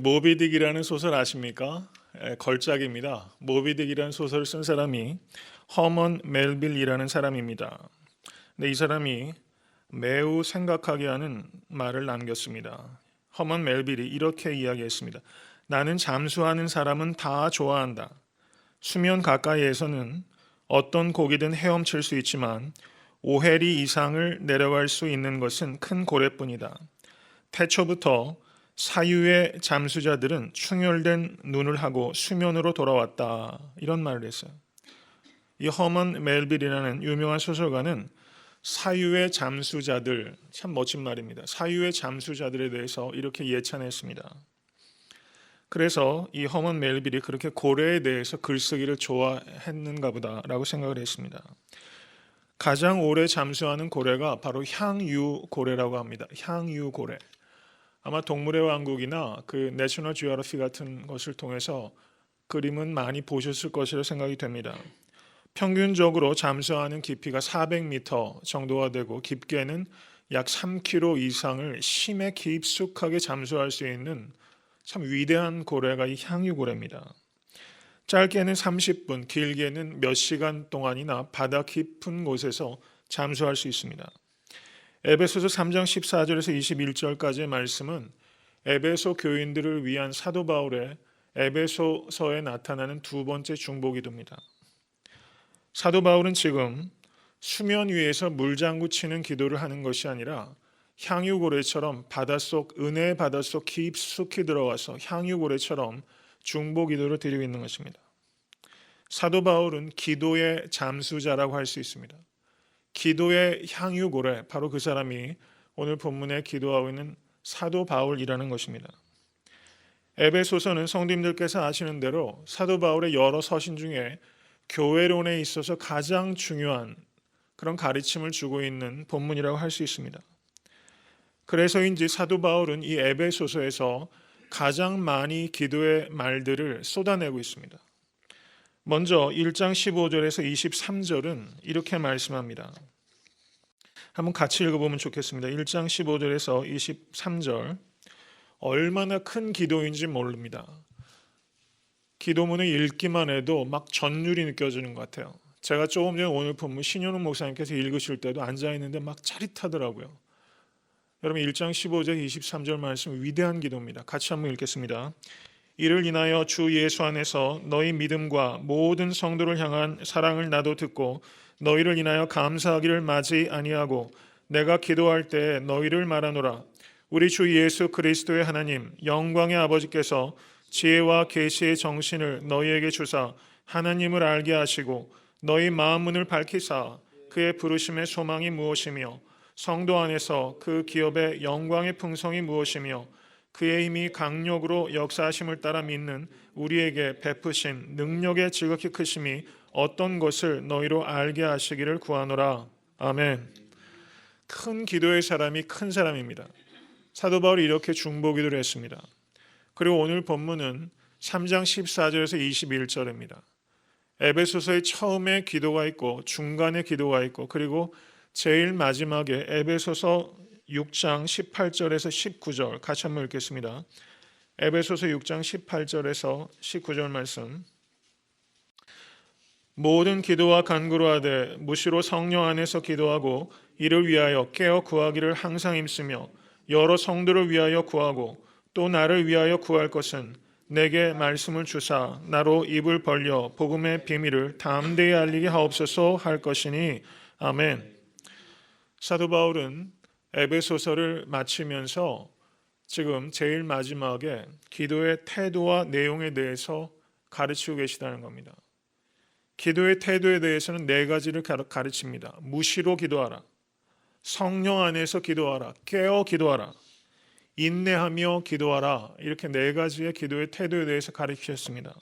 모비딕이라는 소설 아십니까? 걸작입니다. 모비딕이라는 소설을 쓴 사람이 허먼 멜빌이라는 사람입니다. 근데 이 사람이 매우 생각하게 하는 말을 남겼습니다. 허먼 멜빌이 이렇게 이야기했습니다. 나는 잠수하는 사람은 다 좋아한다. 수면 가까이에서는 어떤 고기든 헤엄칠 수 있지만 5해리 이상을 내려갈 수 있는 것은 큰 고래뿐이다. 태초부터 사유의 잠수자들은 충혈된 눈을 하고 수면으로 돌아왔다. 이런 말을 했어요. 이 허먼 멜빌이라는 유명한 소설가는 사유의 잠수자들, 참 멋진 말입니다. 사유의 잠수자들에 대해서 이렇게 예찬했습니다. 그래서 이 허먼 멜빌이 그렇게 고래에 대해서 글쓰기를 좋아했는가 보다라고 생각을 했습니다. 가장 오래 잠수하는 고래가 바로 향유고래라고 합니다. 향유고래. 아마 동물의 왕국이나 그 내셔널 지오그래피 같은 것을 통해서 그림은 많이 보셨을 것이라 생각이 됩니다. 평균적으로 잠수하는 깊이가 400m 정도가 되고 깊게는 약 3km 이상을 심해 깊숙하게 잠수할 수 있는 참 위대한 고래가 이 향유고래입니다. 짧게는 30분, 길게는 몇 시간 동안이나 바다 깊은 곳에서 잠수할 수 있습니다. 에베소서 3장 14절에서 21절까지의 말씀은 에베소 교인들을 위한 사도 바울의 에베소서에 나타나는 두 번째 중보기도입니다. 사도 바울은 지금 수면 위에서 물장구 치는 기도를 하는 것이 아니라 향유고래처럼 바닷속 은혜의 바닷속 깊숙이 들어가서 향유고래처럼 중보기도를 드리고 있는 것입니다. 사도 바울은 기도의 잠수자라고 할 수 있습니다. 기도의 향유고래, 바로 그 사람이 오늘 본문에 기도하고 있는 사도 바울이라는 것입니다. 에베소서는 성도님들께서 아시는 대로 사도 바울의 여러 서신 중에 교회론에 있어서 가장 중요한 그런 가르침을 주고 있는 본문이라고 할 수 있습니다. 그래서인지 사도 바울은 이 에베소서에서 가장 많이 기도의 말들을 쏟아내고 있습니다. 먼저 1장 15절에서 23절은 이렇게 말씀합니다. 한번 같이 읽어보면 좋겠습니다. 1장 15절에서 23절. 얼마나 큰 기도인지 모릅니다. 기도문을 읽기만 해도 막 전율이 느껴지는 것 같아요. 제가 조금 전에 오늘 본문 신현웅 목사님께서 읽으실 때도 앉아있는데 막 짜릿하더라고요. 여러분 1장 15절 23절 말씀 위대한 기도입니다. 같이 한번 읽겠습니다. 이를 인하여 주 예수 안에서 너희 믿음과 모든 성도를 향한 사랑을 나도 듣고 너희를 인하여 감사하기를 마지 아니하고 내가 기도할 때 너희를 말하노라. 우리 주 예수 그리스도의 하나님 영광의 아버지께서 지혜와 계시의 정신을 너희에게 주사 하나님을 알게 하시고 너희 마음 문을 밝히사 그의 부르심의 소망이 무엇이며 성도 안에서 그 기업의 영광의 풍성이 무엇이며 그의 힘이 강력으로 역사하심을 따라 믿는 우리에게 베푸신 능력의 지극히 크심이 어떤 것을 너희로 알게 하시기를 구하노라. 아멘. 큰 기도의 사람이 큰 사람입니다. 사도 바울이 이렇게 중보기도를 했습니다. 그리고 오늘 본문은 3장 14절에서 21절입니다. 에베소서의 처음에 기도가 있고 중간에 기도가 있고 그리고 제일 마지막에 에베소서 6장 18절에서 19절 같이 한번 읽겠습니다. 에베소서 6장 18절에서 19절 말씀. 모든 기도와 간구로 하되 무시로 성령 안에서 기도하고 이를 위하여 깨어 구하기를 항상 힘쓰며 여러 성도를 위하여 구하고 또 나를 위하여 구할 것은 내게 말씀을 주사 나로 입을 벌려 복음의 비밀을 담대히 알리게 하옵소서 할 것이니 아멘. 사도 바울은 에베소서를 마치면서 지금 제일 마지막에 기도의 태도와 내용에 대해서 가르치고 계시다는 겁니다. 기도의 태도에 대해서는 네 가지를 가르칩니다. 무시로 기도하라. 성령 안에서 기도하라. 깨어 기도하라. 인내하며 기도하라. 이렇게 네 가지의 기도의 태도에 대해서 가르치셨습니다.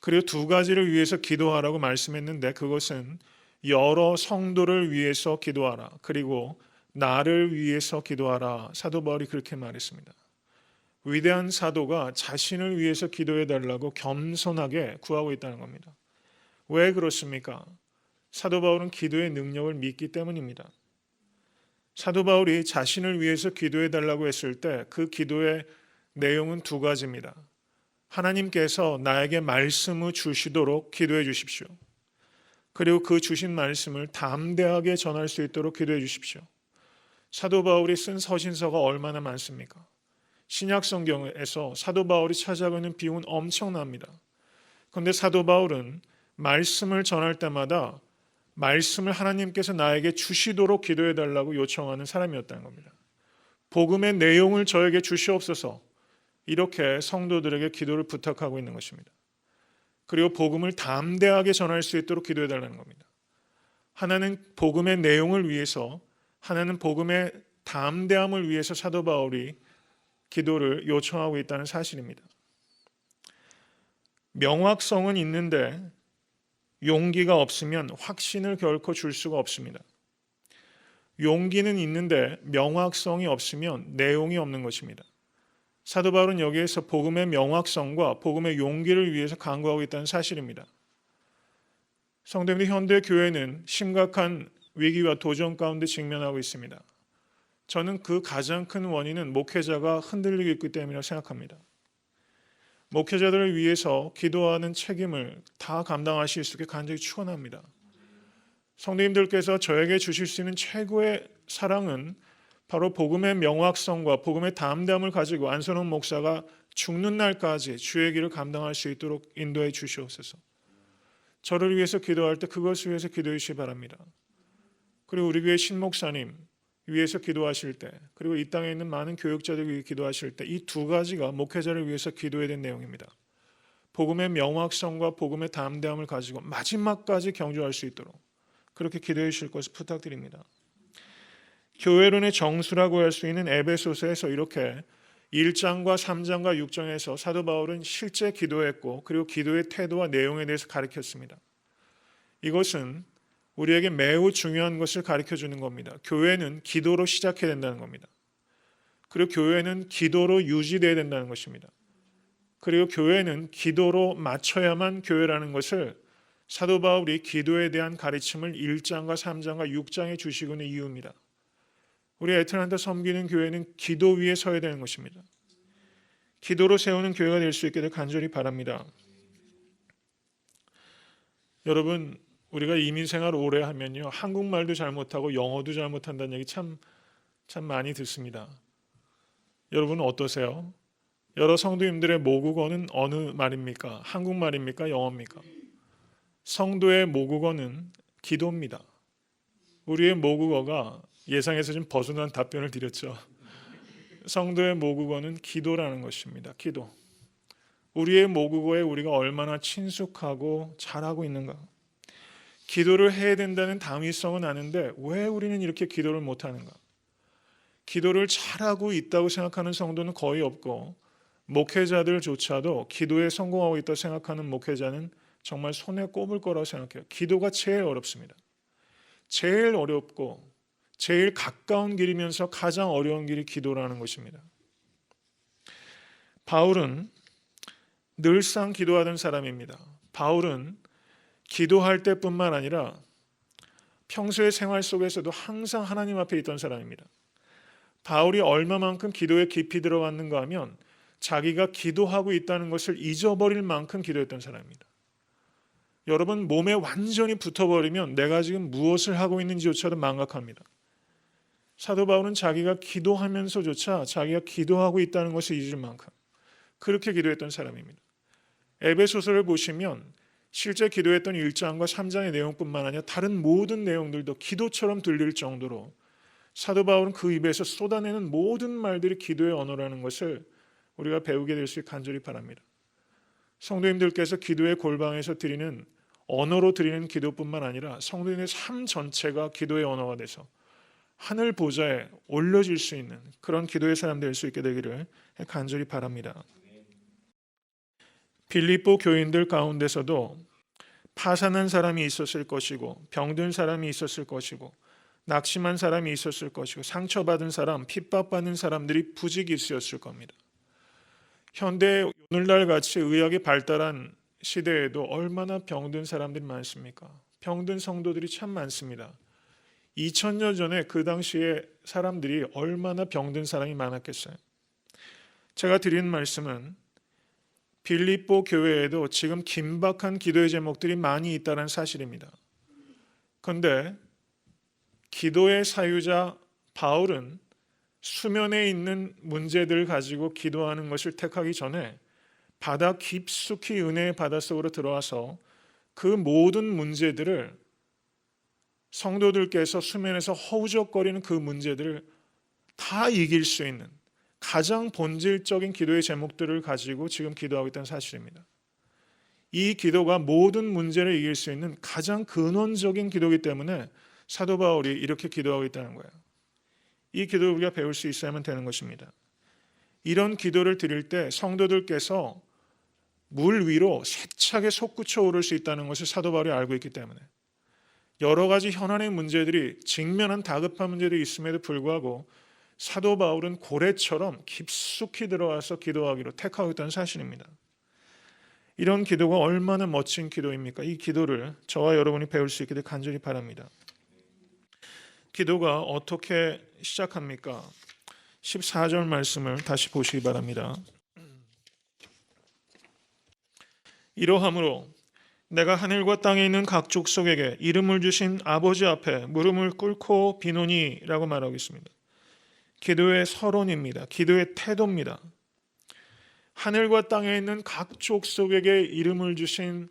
그리고 두 가지를 위해서 기도하라고 말씀했는데 그것은 여러 성도를 위해서 기도하라. 그리고 나를 위해서 기도하라. 사도 바울이 그렇게 말했습니다. 위대한 사도가 자신을 위해서 기도해 달라고 겸손하게 구하고 있다는 겁니다. 왜 그렇습니까? 사도 바울은 기도의 능력을 믿기 때문입니다. 사도 바울이 자신을 위해서 기도해 달라고 했을 때 그 기도의 내용은 두 가지입니다. 하나님께서 나에게 말씀을 주시도록 기도해 주십시오. 그리고 그 주신 말씀을 담대하게 전할 수 있도록 기도해 주십시오. 사도 바울이 쓴 서신서가 얼마나 많습니까? 신약 성경에서 사도 바울이 찾아가고 있는 비용은 엄청납니다. 그런데 사도 바울은 말씀을 전할 때마다 말씀을 하나님께서 나에게 주시도록 기도해 달라고 요청하는 사람이었다는 겁니다. 복음의 내용을 저에게 주시옵소서, 이렇게 성도들에게 기도를 부탁하고 있는 것입니다. 그리고 복음을 담대하게 전할 수 있도록 기도해 달라는 겁니다. 하나는 복음의 내용을 위해서, 하나는 복음의 담대함을 위해서 사도 바울이 기도를 요청하고 있다는 사실입니다. 명확성은 있는데 용기가 없으면 확신을 결코 줄 수가 없습니다. 용기는 있는데 명확성이 없으면 내용이 없는 것입니다. 사도 바울은 여기에서 복음의 명확성과 복음의 용기를 위해서 간구하고 있다는 사실입니다. 성도님들, 현대 교회는 심각한 위기와 도전 가운데 직면하고 있습니다. 저는 그 가장 큰 원인은 목회자가 흔들리고 있기 때문이라고 생각합니다. 목회자들을 위해서 기도하는 책임을 다 감당하실 수 있게 간절히 축원합니다. 성도님들께서 저에게 주실 수 있는 최고의 사랑은 바로 복음의 명확성과 복음의 담대함을 가지고 안선홍 목사가 죽는 날까지 주의 길을 감당할 수 있도록 인도해 주시옵소서. 저를 위해서 기도할 때 그것을 위해서 기도해 주시기 바랍니다. 그리고 우리 교회 신목사님 위해서 기도하실 때, 그리고 이 땅에 있는 많은 교육자들 위해 기도하실 때, 이 두 가지가 목회자를 위해서 기도해야 될 내용입니다. 복음의 명확성과 복음의 담대함을 가지고 마지막까지 경주할 수 있도록 그렇게 기도해 주실 것을 부탁드립니다. 교회론의 정수라고 할 수 있는 에베소서에서 이렇게 1장과 3장과 6장에서 사도 바울은 실제 기도했고, 그리고 기도의 태도와 내용에 대해서 가르쳤습니다. 이것은 우리에게 매우 중요한 것을 가르쳐 주는 겁니다. 교회는 기도로 시작해야 된다는 겁니다. 그리고 교회는 기도로 유지되어야 된다는 것입니다. 그리고 교회는 기도로 맞춰야만 교회라는 것을 사도 바울이 기도에 대한 가르침을 1장과 3장과 6장에 주시고 있는 이유입니다. 우리 애틀랜타 섬기는 교회는 기도 위에 서야 되는 것입니다. 기도로 세우는 교회가 될 수 있게 될 간절히 바랍니다. 여러분, 우리가 이민 생활 오래 하면요, 한국말도 잘못하고 영어도 잘못한다는 얘기 참 많이 듣습니다. 여러분은 어떠세요? 여러 성도님들의 모국어는 어느 말입니까? 한국말입니까? 영어입니까? 성도의 모국어는 기도입니다. 우리의 모국어가 예상에서 좀 벗어난 답변을 드렸죠. 성도의 모국어는 기도라는 것입니다. 기도. 우리의 모국어에 우리가 얼마나 친숙하고 잘하고 있는가. 기도를 해야 된다는 당위성은 아는데 왜 우리는 이렇게 기도를 못하는가? 기도를 잘하고 있다고 생각하는 성도는 거의 없고, 목회자들조차도 기도에 성공하고 있다고 생각하는 목회자는 정말 손에 꼽을 거라고 생각해요. 기도가 제일 어렵습니다. 제일 어렵고 제일 가까운 길이면서 가장 어려운 길이 기도라는 것입니다. 바울은 늘상 기도하던 사람입니다. 바울은 기도할 때뿐만 아니라 평소의 생활 속에서도 항상 하나님 앞에 있던 사람입니다. 바울이 얼마만큼 기도에 깊이 들어갔는가 하면 자기가 기도하고 있다는 것을 잊어버릴 만큼 기도했던 사람입니다. 여러분, 몸에 완전히 붙어버리면 내가 지금 무엇을 하고 있는지조차도 망각합니다. 사도 바울은 자기가 기도하면서조차 자기가 기도하고 있다는 것을 잊을 만큼 그렇게 기도했던 사람입니다. 에베소서를 보시면 실제 기도했던 1장과 3장의 내용뿐만 아니라 다른 모든 내용들도 기도처럼 들릴 정도로 사도 바울은 그 입에서 쏟아내는 모든 말들이 기도의 언어라는 것을 우리가 배우게 될 수 있게 간절히 바랍니다. 성도님들께서 기도의 골방에서 드리는 언어로 드리는 기도뿐만 아니라 성도님의 삶 전체가 기도의 언어가 돼서 하늘 보좌에 올려질 수 있는 그런 기도의 사람 될 수 있게 되기를 간절히 바랍니다. 빌립보 교인들 가운데서도 파산한 사람이 있었을 것이고, 병든 사람이 있었을 것이고, 낙심한 사람이 있었을 것이고, 상처받은 사람, 핍박받는 사람들이 부지기수였을 겁니다. 현대 오늘날 같이 의학이 발달한 시대에도 얼마나 병든 사람들이 많습니까? 병든 성도들이 참 많습니다. 2000년 전에 그 당시에 사람들이 얼마나 병든 사람이 많았겠어요. 제가 드린 말씀은 빌립보 교회에도 지금 긴박한 기도의 제목들이 많이 있다는 사실입니다. 그런데 기도의 사유자 바울은 수면에 있는 문제들을 가지고 기도하는 것을 택하기 전에 바다 깊숙이 은혜의 바다 속으로 들어와서 그 모든 문제들을 성도들께서 수면에서 허우적거리는 그 문제들을 다 이길 수 있는 가장 본질적인 기도의 제목들을 가지고 지금 기도하고 있다는 사실입니다. 이 기도가 모든 문제를 이길 수 있는 가장 근원적인 기도이기 때문에 사도 바울이 이렇게 기도하고 있다는 거예요. 이 기도를 우리가 배울 수 있어야만 되는 것입니다. 이런 기도를 드릴 때 성도들께서 물 위로 세차게 솟구쳐 오를 수 있다는 것을 사도 바울이 알고 있기 때문에 여러 가지 현안의 문제들이 직면한 다급한 문제들이 있음에도 불구하고 사도 바울은 고래처럼 깊숙이 들어와서 기도하기로 택하고 있다는 사실입니다. 이런 기도가 얼마나 멋진 기도입니까? 이 기도를 저와 여러분이 배울 수 있게 될 간절히 바랍니다. 기도가 어떻게 시작합니까? 14절 말씀을 다시 보시기 바랍니다. 이러함으로 내가 하늘과 땅에 있는 각 족속에게 이름을 주신 아버지 앞에 무릎을 꿇고 비노니라고 말하고 있습니다. 기도의 서론입니다. 기도의 태도입니다. 하늘과 땅에 있는 각 족속에게 이름을 주신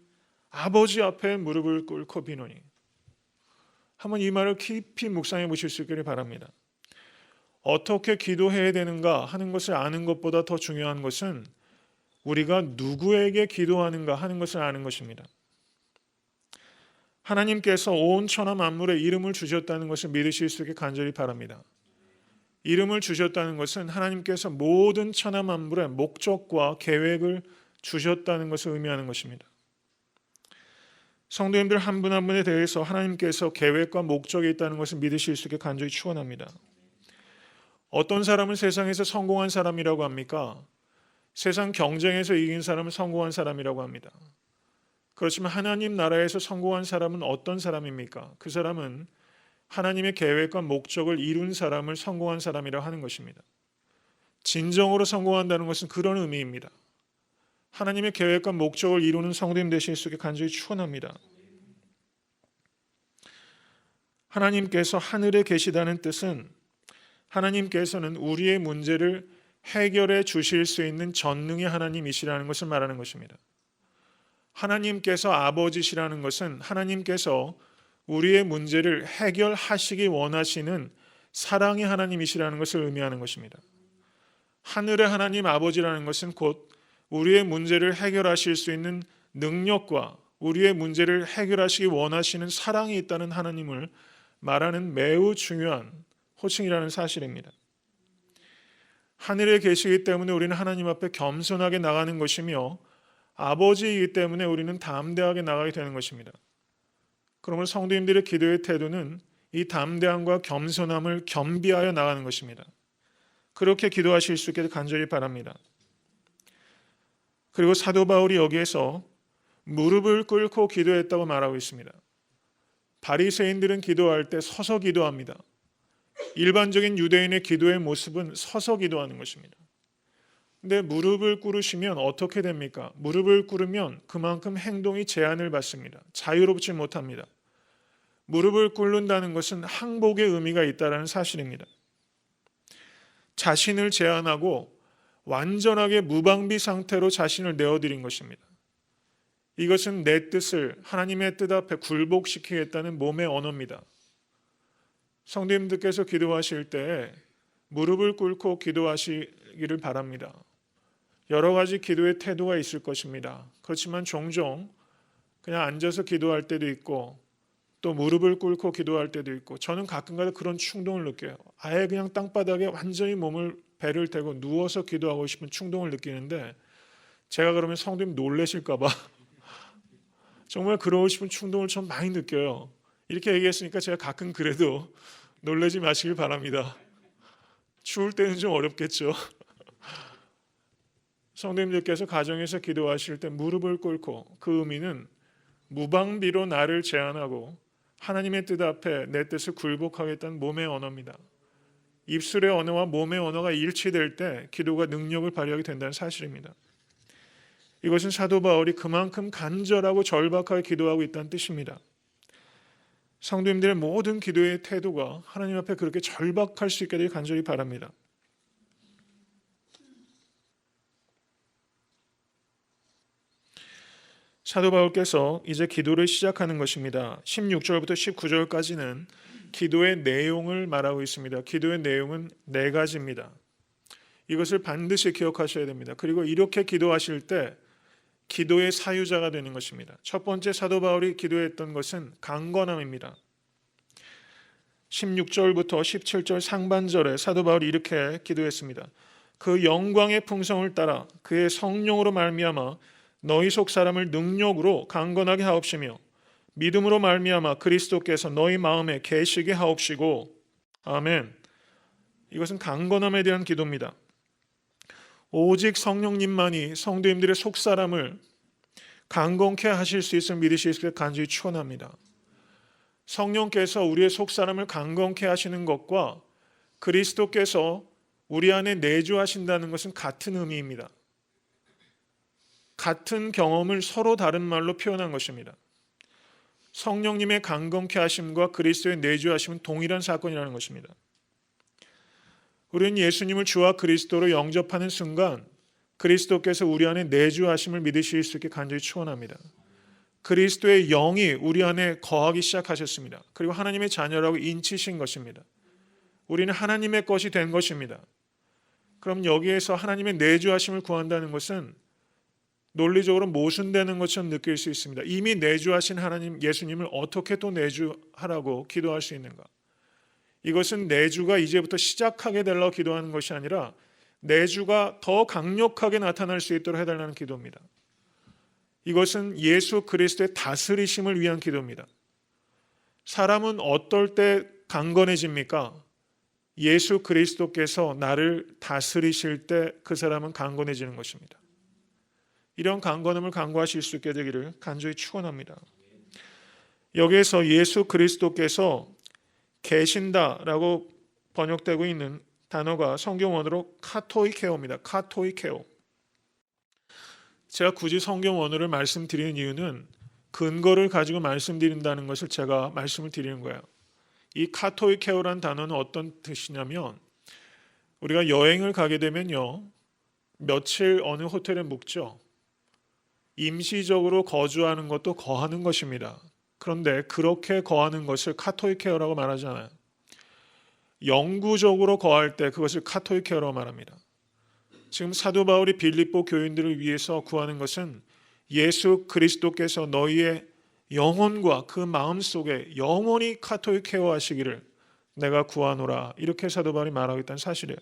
아버지 앞에 무릎을 꿇고 비노니. 한번 이 말을 깊이 묵상해 보실 수 있기를 바랍니다. 어떻게 기도해야 되는가 하는 것을 아는 것보다 더 중요한 것은 우리가 누구에게 기도하는가 하는 것을 아는 것입니다. 하나님께서 온 천하 만물에 이름을 주셨다는 것을 믿으실 수 있게 간절히 바랍니다. 이름을 주셨다는 것은 하나님께서 모든 천하 만물의 목적과 계획을 주셨다는 것을 의미하는 것입니다. 성도님들 한 분 한 분에 대해서 하나님께서 계획과 목적이 있다는 것을 믿으실 수 있게 간절히 축원합니다. 어떤 사람은 세상에서 성공한 사람이라고 합니까? 세상 경쟁에서 이긴 사람은 성공한 사람이라고 합니다. 그렇지만 하나님 나라에서 성공한 사람은 어떤 사람입니까? 그 사람은 하나님의 계획과 목적을 이룬 사람을 성공한 사람이라고 하는 것입니다. 진정으로 성공한다는 것은 그런 의미입니다. 하나님의 계획과 목적을 이루는 성도님 되실 수 있게 간절히 축원합니다. 하나님께서 하늘에 계시다는 뜻은 하나님께서는 우리의 문제를 해결해 주실 수 있는 전능의 하나님이시라는 것을 말하는 것입니다. 하나님께서 아버지시라는 것은 하나님께서 우리의 문제를 해결하시기 원하시는 사랑의 하나님이시라는 것을 의미하는 것입니다. 하늘의 하나님 아버지라는 것은 곧 우리의 문제를 해결하실 수 있는 능력과 우리의 문제를 해결하시기 원하시는 사랑이 있다는 하나님을 말하는 매우 중요한 호칭이라는 사실입니다. 하늘에 계시기 때문에 우리는 하나님 앞에 겸손하게 나가는 것이며 아버지이기 때문에 우리는 담대하게 나가게 되는 것입니다. 그러므로 성도님들의 기도의 태도는 이 담대함과 겸손함을 겸비하여 나가는 것입니다. 그렇게 기도하실 수 있게 간절히 바랍니다. 그리고 사도 바울이 여기에서 무릎을 꿇고 기도했다고 말하고 있습니다. 바리새인들은 기도할 때 서서 기도합니다. 일반적인 유대인의 기도의 모습은 서서 기도하는 것입니다. 근데 무릎을 꿇으시면 어떻게 됩니까? 무릎을 꿇으면 그만큼 행동이 제한을 받습니다. 자유롭지 못합니다. 무릎을 꿇는다는 것은 항복의 의미가 있다는 사실입니다. 자신을 제한하고 완전하게 무방비 상태로 자신을 내어드린 것입니다. 이것은 내 뜻을 하나님의 뜻 앞에 굴복시키겠다는 몸의 언어입니다. 성도님들께서 기도하실 때 무릎을 꿇고 기도하시기를 바랍니다. 여러 가지 기도의 태도가 있을 것입니다. 그렇지만 종종 그냥 앉아서 기도할 때도 있고 또 무릎을 꿇고 기도할 때도 있고 저는 가끔가다 그런 충동을 느껴요. 아예 그냥 땅바닥에 완전히 배를 대고 누워서 기도하고 싶은 충동을 느끼는데 제가 그러면 성도님 놀라실까 봐 정말 그러고 싶은 충동을 좀 많이 느껴요. 이렇게 얘기했으니까 제가 가끔 그래도 놀라지 마시길 바랍니다. 추울 때는 좀 어렵겠죠. 성도님들께서 가정에서 기도하실 때 무릎을 꿇고 그 의미는 무방비로 나를 제한하고 하나님의 뜻 앞에 내 뜻을 굴복하겠다는 몸의 언어입니다. 입술의 언어와 몸의 언어가 일치될 때 기도가 능력을 발휘하게 된다는 사실입니다. 이것은 사도 바울이 그만큼 간절하고 절박하게 기도하고 있다는 뜻입니다. 성도님들의 모든 기도의 태도가 하나님 앞에 그렇게 절박할 수 있게 되길 간절히 바랍니다. 사도 바울께서 이제 기도를 시작하는 것입니다. 16절부터 19절까지는 기도의 내용을 말하고 있습니다. 기도의 내용은 4가지입니다. 이것을 반드시 기억하셔야 됩니다. 그리고 이렇게 기도하실 때 기도의 사유자가 되는 것입니다. 첫 번째 사도 바울이 기도했던 것은 강건함입니다. 16절부터 17절 상반절에 사도 바울이 이렇게 기도했습니다. 그 영광의 풍성을 따라 그의 성령으로 말미암아 너희 속 사람을 능력으로 강건하게 하옵시며 믿음으로 말미암아 그리스도께서 너희 마음에 계시게 하옵시고. 아멘. 이것은 강건함에 대한 기도입니다. 오직 성령님만이 성도님들의 속 사람을 강건케 하실 수 있음을 믿으시길 간절히 축원합니다. 성령께서 우리의 속 사람을 강건케 하시는 것과 그리스도께서 우리 안에 내주하신다는 것은 같은 의미입니다. 같은 경험을 서로 다른 말로 표현한 것입니다. 성령님의 강건케 하심과 그리스도의 내주하심은 동일한 사건이라는 것입니다. 우리는 예수님을 주와 그리스도로 영접하는 순간 그리스도께서 우리 안에 내주하심을 믿으실 수 있게 간절히 축원합니다. 그리스도의 영이 우리 안에 거하기 시작하셨습니다. 그리고 하나님의 자녀라고 인치신 것입니다. 우리는 하나님의 것이 된 것입니다. 그럼 여기에서 하나님의 내주하심을 구한다는 것은 논리적으로 모순되는 것처럼 느낄 수 있습니다. 이미 내주하신 하나님 예수님을 어떻게 또 내주하라고 기도할 수 있는가? 이것은 내주가 이제부터 시작하게 되려고 기도하는 것이 아니라 내주가 더 강력하게 나타날 수 있도록 해달라는 기도입니다. 이것은 예수 그리스도의 다스리심을 위한 기도입니다. 사람은 어떨 때 강건해집니까? 예수 그리스도께서 나를 다스리실 때 그 사람은 강건해지는 것입니다. 이런 강건함을 간구하실 수 있게 되기를 간절히 축원합니다. 여기에서 예수 그리스도께서 계신다라고 번역되고 있는 단어가 성경 원어로 카토이케오입니다. 카토이케오. 제가 굳이 성경 원어를 말씀드리는 이유는 근거를 가지고 말씀드린다는 것을 제가 말씀을 드리는 거예요. 이 카토이케오란 단어는 어떤 뜻이냐면 우리가 여행을 가게 되면요, 며칠 어느 호텔에 묵죠. 임시적으로 거주하는 것도 거하는 것입니다. 그런데 그렇게 거하는 것을 카토이케어라고 말하잖아요. 영구적으로 거할 때 그것을 카토이케어라고 말합니다. 지금 사도 바울이 빌립보 교인들을 위해서 구하는 것은 예수 그리스도께서 너희의 영혼과 그 마음 속에 영원히 카토이케어 하시기를 내가 구하노라, 이렇게 사도 바울이 말하고 있다는 사실이에요.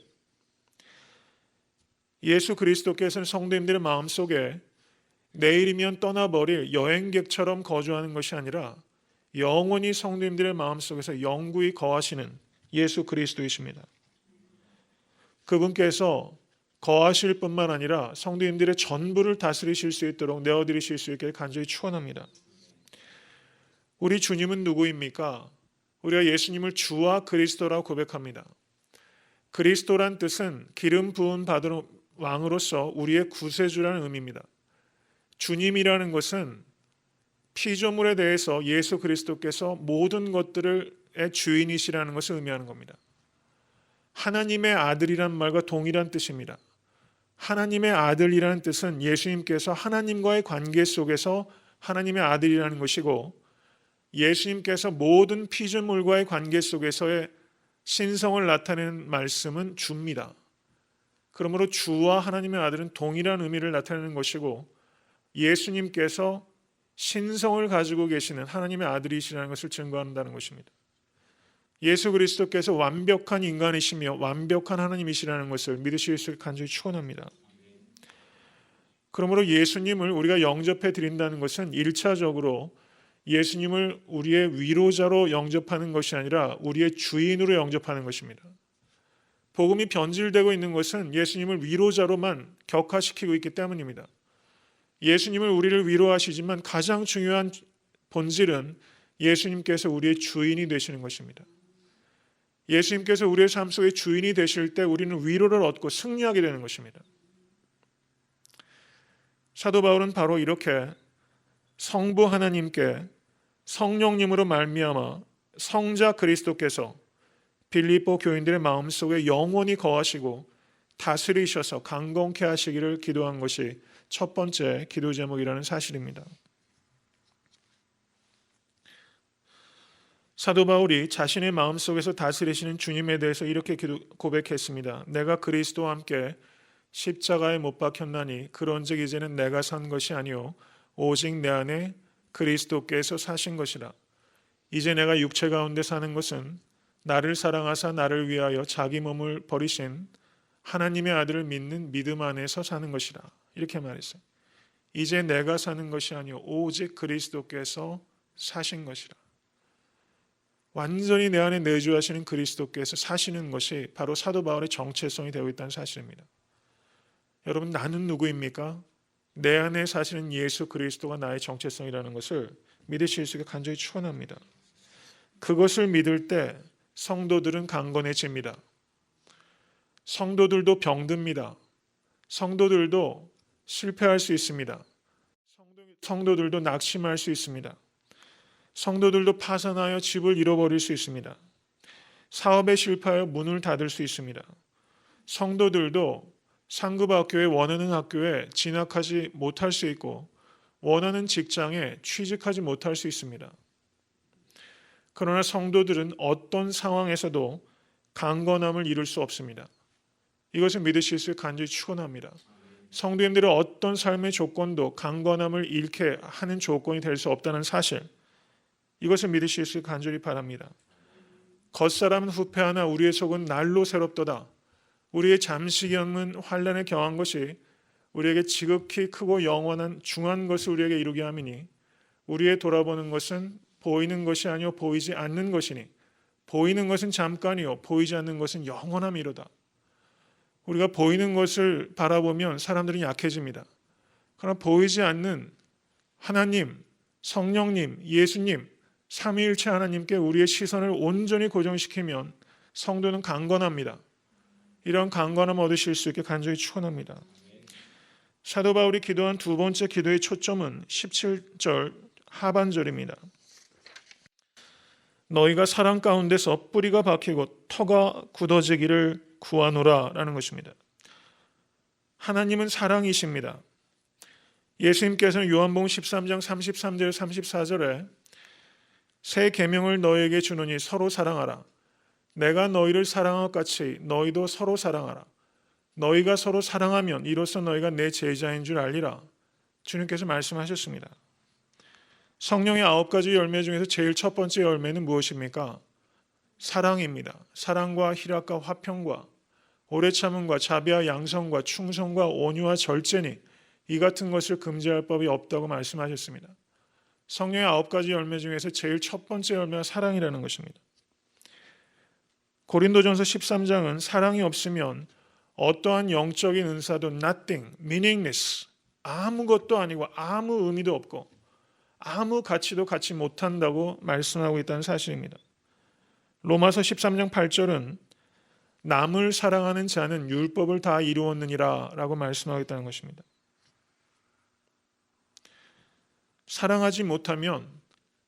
예수 그리스도께서는 성도님들의 마음 속에 내일이면 떠나버릴 여행객처럼 거주하는 것이 아니라 영원히 성도님들의 마음속에서 영구히 거하시는 예수 그리스도이십니다. 그분께서 거하실 뿐만 아니라 성도님들의 전부를 다스리실 수 있도록 내어드리실 수 있게 간절히 축원합니다. 우리 주님은 누구입니까? 우리가 예수님을 주와 그리스도라고 고백합니다. 그리스도란 뜻은 기름 부은 받은 왕으로서 우리의 구세주라는 의미입니다. 주님이라는 것은 피조물에 대해서 예수 그리스도께서 모든 것들의 주인이시라는 것을 의미하는 겁니다. 하나님의 아들이란 말과 동일한 뜻입니다. 하나님의 아들이라는 뜻은 예수님께서 하나님과의 관계 속에서 하나님의 아들이라는 것이고, 예수님께서 모든 피조물과의 관계 속에서의 신성을 나타내는 말씀은 주입니다. 그러므로 주와 하나님의 아들은 동일한 의미를 나타내는 것이고, 예수님께서 신성을 가지고 계시는 하나님의 아들이시라는 것을 증거한다는 것입니다. 예수 그리스도께서 완벽한 인간이시며 완벽한 하나님이시라는 것을 믿으실 수 있게 간절히 축원합니다. 그러므로 예수님을 우리가 영접해 드린다는 것은 1차적으로 예수님을 우리의 위로자로 영접하는 것이 아니라 우리의 주인으로 영접하는 것입니다. 복음이 변질되고 있는 것은 예수님을 위로자로만 격화시키고 있기 때문입니다. 예수님을 우리를 위로하시지만 가장 중요한 본질은 예수님께서 우리의 주인이 되시는 것입니다. 예수님께서 우리의 삶 속의 주인이 되실 때 우리는 위로를 얻고 승리하게 되는 것입니다. 사도 바울은 바로 이렇게 성부 하나님께 성령님으로 말미암아 성자 그리스도께서 빌립보 교인들의 마음속에 영원히 거하시고 다스리셔서 강건케 하시기를 기도한 것이 첫 번째 기도 제목이라는 사실입니다. 사도 바울이 자신의 마음속에서 다스리시는 주님에 대해서 이렇게 고백했습니다. 내가 그리스도와 함께 십자가에 못 박혔나니 그런즉 이제는 내가 산 것이 아니요 오직 내 안에 그리스도께서 사신 것이라. 이제 내가 육체 가운데 사는 것은 나를 사랑하사 나를 위하여 자기 몸을 버리신 하나님의 아들을 믿는 믿음 안에서 사는 것이라. 이렇게 말했어요. 이제 내가 사는 것이 아니요 오직 그리스도께서 사신 것이라. 완전히 내 안에 내주하시는 그리스도께서 사시는 것이 바로 사도 바울의 정체성이 되어 있다는 사실입니다. 여러분, 나는 누구입니까? 내 안에 사시는 예수 그리스도가 나의 정체성이라는 것을 믿으실 수 있게 간절히 축원합니다. 그것을 믿을 때 성도들은 강건해집니다. 성도들도 병듭니다. 성도들도 실패할 수 있습니다. 성도들도 낙심할 수 있습니다. 성도들도 파산하여 집을 잃어버릴 수 있습니다. 사업에 실패하여 문을 닫을 수 있습니다. 성도들도 상급학교에 원하는 학교에 진학하지 못할 수 있고 원하는 직장에 취직하지 못할 수 있습니다. 그러나 성도들은 어떤 상황에서도 강건함을 이룰 수 없습니다. 이것을 믿으실 수 있게 간절히 축원합니다. 성도님들의 어떤 삶의 조건도 강건함을 잃게 하는 조건이 될 수 없다는 사실, 이것을 믿으실 수 있게 간절히 바랍니다. 겉사람은 후패하나 우리의 속은 날로 새롭도다. 우리의 잠시경은 환난에 경한 것이 우리에게 지극히 크고 영원한 중한 것을 우리에게 이루게 함이니 우리의 돌아보는 것은 보이는 것이 아니요 보이지 않는 것이니 보이는 것은 잠깐이요 보이지 않는 것은 영원함이로다. 우리가 보이는 것을 바라보면 사람들은 약해집니다. 그러나 보이지 않는 하나님, 성령님, 예수님, 삼위일체 하나님께 우리의 시선을 온전히 고정시키면 성도는 강건합니다. 이런 강건함 얻으실 수 있게 간절히 축원합니다. 사도 바울이 기도한 두 번째 기도의 초점은 17절 하반절입니다. 너희가 사랑 가운데서 뿌리가 박히고 터가 굳어지기를 구하노라 라는 것입니다. 하나님은 사랑이십니다. 예수님께서는 요한복음 13장 33절 34절에 새 계명을 너희에게 주노니 서로 사랑하라. 내가 너희를 사랑한 것 같이 너희도 서로 사랑하라. 너희가 서로 사랑하면 이로써 너희가 내 제자인 줄 알리라. 주님께서 말씀하셨습니다. 성령의 9가지 열매 중에서 제일 첫 번째 열매는 무엇입니까? 사랑입니다. 사랑과 희락과 화평과 오래 참음과 자비와 양성과 충성과 온유와 절제니 이 같은 것을 금지할 법이 없다고 말씀하셨습니다. 성령의 9가지 열매 중에서 제일 첫 번째 열매가 사랑이라는 것입니다. 고린도전서 13장은 사랑이 없으면 어떠한 영적인 은사도 nothing, meaningless, 아무것도 아니고 아무 의미도 없고 아무 가치도 갖지 못한다고 말씀하고 있다는 사실입니다. 로마서 13장 8절은 남을 사랑하는 자는 율법을 다 이루었느니라 라고 말씀하고 있다는 것입니다. 사랑하지 못하면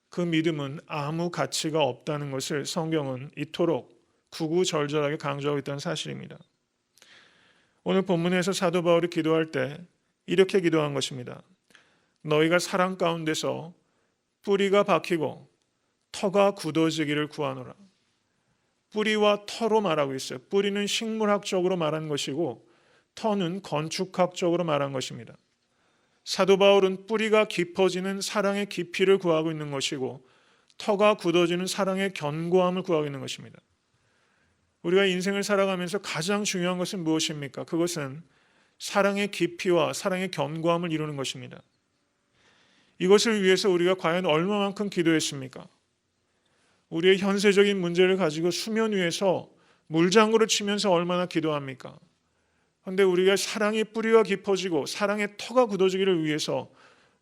그 믿음은 아무 가치가 없다는 것을 성경은 이토록 구구절절하게 강조하고 있다는 사실입니다. 오늘 본문에서 사도 바울이 기도할 때 이렇게 기도한 것입니다. 너희가 사랑 가운데서 뿌리가 박히고 터가 굳어지기를 구하노라. 뿌리와 터로 말하고 있어요. 뿌리는 식물학적으로 말한 것이고 터는 건축학적으로 말한 것입니다. 사도 바울은 뿌리가 깊어지는 사랑의 깊이를 구하고 있는 것이고 터가 굳어지는 사랑의 견고함을 구하고 있는 것입니다. 우리가 인생을 살아가면서 가장 중요한 것은 무엇입니까? 그것은 사랑의 깊이와 사랑의 견고함을 이루는 것입니다. 이것을 위해서 우리가 과연 얼마만큼 기도했습니까? 우리의 현세적인 문제를 가지고 수면 위에서 물장구를 치면서 얼마나 기도합니까? 그런데 우리가 사랑의 뿌리가 깊어지고 사랑의 터가 굳어지기를 위해서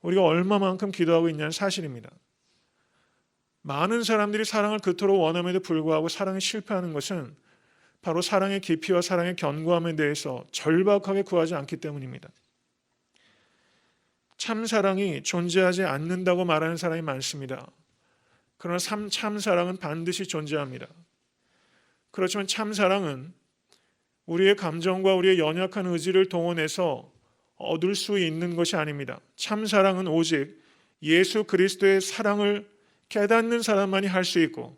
우리가 얼마만큼 기도하고 있냐는 사실입니다. 많은 사람들이 사랑을 그토록 원함에도 불구하고 사랑에 실패하는 것은 바로 사랑의 깊이와 사랑의 견고함에 대해서 절박하게 구하지 않기 때문입니다. 참 사랑이 존재하지 않는다고 말하는 사람이 많습니다. 그러나 참 사랑은 반드시 존재합니다. 그렇지만 참 사랑은 우리의 감정과 우리의 연약한 의지를 동원해서 얻을 수 있는 것이 아닙니다. 참 사랑은 오직 예수 그리스도의 사랑을 깨닫는 사람만이 할 수 있고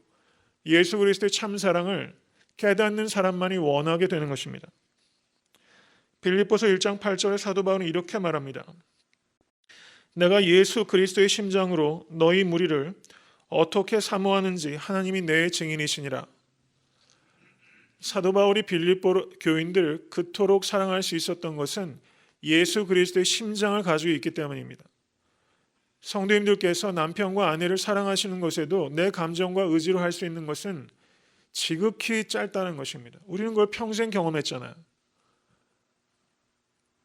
예수 그리스도의 참 사랑을 깨닫는 사람만이 원하게 되는 것입니다. 빌립보서 1장 8절에 사도 바울은 이렇게 말합니다. 내가 예수 그리스도의 심장으로 너희 무리를 어떻게 사모하는지 하나님이 내 증인이시니라. 사도 바울이 빌립보 교인들을 그토록 사랑할 수 있었던 것은 예수 그리스도의 심장을 가지고 있기 때문입니다. 성도님들께서 남편과 아내를 사랑하시는 것에도 내 감정과 의지로 할 수 있는 것은 지극히 짧다는 것입니다. 우리는 그걸 평생 경험했잖아요.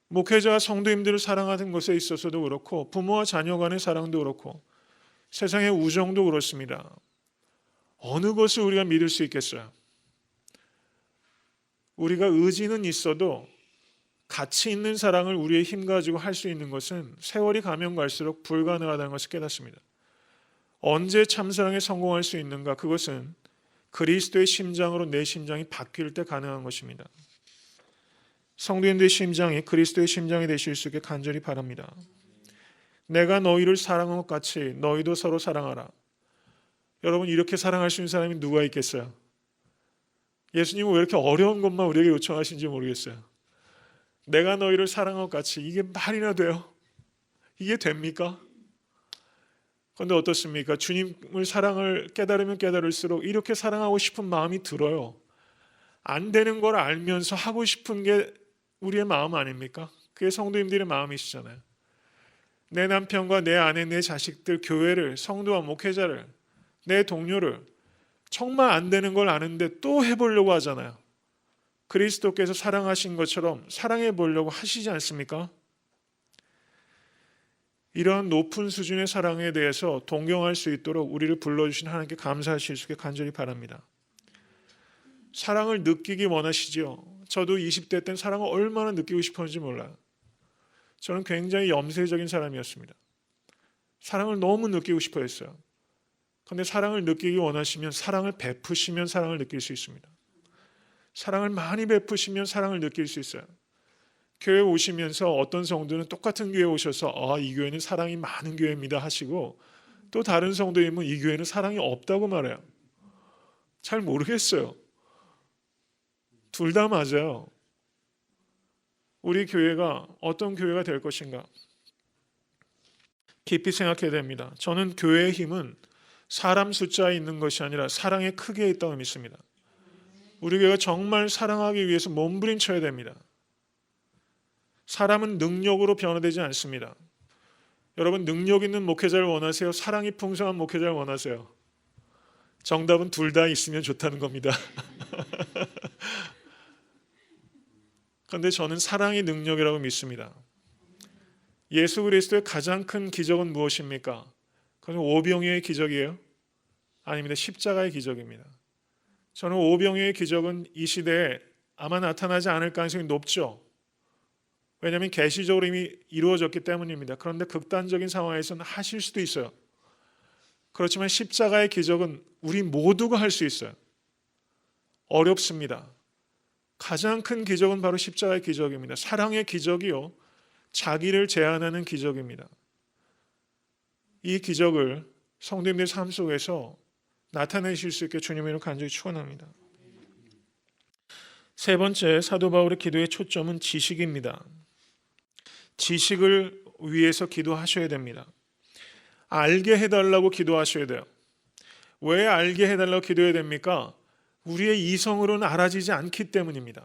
목회자와 성도님들을 사랑하는 것에 있어서도 그렇고 부모와 자녀 간의 사랑도 그렇고 세상의 우정도 그렇습니다. 어느 것을 우리가 믿을 수 있겠어요? 우리가 의지는 있어도 가치 있는 사랑을 우리의 힘 가지고 할 수 있는 것은 세월이 가면 갈수록 불가능하다는 것을 깨닫습니다. 언제 참사랑에 성공할 수 있는가? 그것은 그리스도의 심장으로 내 심장이 바뀔 때 가능한 것입니다. 성도님들의 심장이 그리스도의 심장이 되실 수 있게 간절히 바랍니다. 내가 너희를 사랑한 것 같이 너희도 서로 사랑하라. 여러분, 이렇게 사랑할 수 있는 사람이 누가 있겠어요? 예수님은 왜 이렇게 어려운 것만 우리에게 요청하신지 모르겠어요. 내가 너희를 사랑한 것 같이, 이게 말이나 돼요? 이게 됩니까? 그런데 어떻습니까? 주님을 사랑을 깨달으면 깨달을수록 이렇게 사랑하고 싶은 마음이 들어요. 안 되는 걸 알면서 하고 싶은 게 우리의 마음 아닙니까? 그게 성도님들의 마음이시잖아요. 내 남편과 내 아내, 내 자식들, 교회를, 성도와 목회자를, 내 동료를 정말 안 되는 걸 아는데 또 해보려고 하잖아요. 그리스도께서 사랑하신 것처럼 사랑해 보려고 하시지 않습니까? 이런 높은 수준의 사랑에 대해서 동경할 수 있도록 우리를 불러주신 하나님께 감사하실 수 있게 간절히 바랍니다. 사랑을 느끼기 원하시죠? 저도 20대 때는 사랑을 얼마나 느끼고 싶었는지 몰라요. 저는 굉장히 염세적인 사람이었습니다. 사랑을 너무 느끼고 싶어 했어요. 그런데 사랑을 느끼기 원하시면 사랑을 베푸시면 사랑을 느낄 수 있습니다. 사랑을 많이 베푸시면 사랑을 느낄 수 있어요. 교회 오시면서 어떤 성도는 똑같은 교회 오셔서 이 교회는 사랑이 많은 교회입니다 하시고 또 다른 성도님은 이 교회는 사랑이 없다고 말해요. 잘 모르겠어요. 둘 다 맞아요. 우리 교회가 어떤 교회가 될 것인가 깊이 생각해야 됩니다. 저는 교회의 힘은 사람 숫자에 있는 것이 아니라 사랑의 크기에 있다고 믿습니다. 우리 교회가 정말 사랑하기 위해서 몸부림쳐야 됩니다. 사람은 능력으로 변화되지 않습니다. 여러분, 능력 있는 목회자를 원하세요? 사랑이 풍성한 목회자를 원하세요? 정답은 둘 다 있으면 좋다는 겁니다. 그런데 저는 사랑이 능력이라고 믿습니다. 예수 그리스도의 가장 큰 기적은 무엇입니까? 그건 오병이어의 기적이에요? 아닙니다. 십자가의 기적입니다. 저는 오병이어의 기적은 이 시대에 아마 나타나지 않을 가능성이 높죠. 왜냐하면 계시적으로 이미 이루어졌기 때문입니다. 그런데 극단적인 상황에서는 하실 수도 있어요. 그렇지만 십자가의 기적은 우리 모두가 할 수 있어요. 어렵습니다. 가장 큰 기적은 바로 십자가의 기적입니다. 사랑의 기적이요, 자기를 제한하는 기적입니다. 이 기적을 성도님들의 삶 속에서 나타내실 수 있게 주님의 이름으로 간절히 축원합니다. 세 번째, 사도 바울의 기도의 초점은 지식입니다. 지식을 위해서 기도하셔야 됩니다. 알게 해달라고 기도하셔야 돼요. 왜 알게 해달라고 기도해야 됩니까? 우리의 이성으로는 알아지지 않기 때문입니다.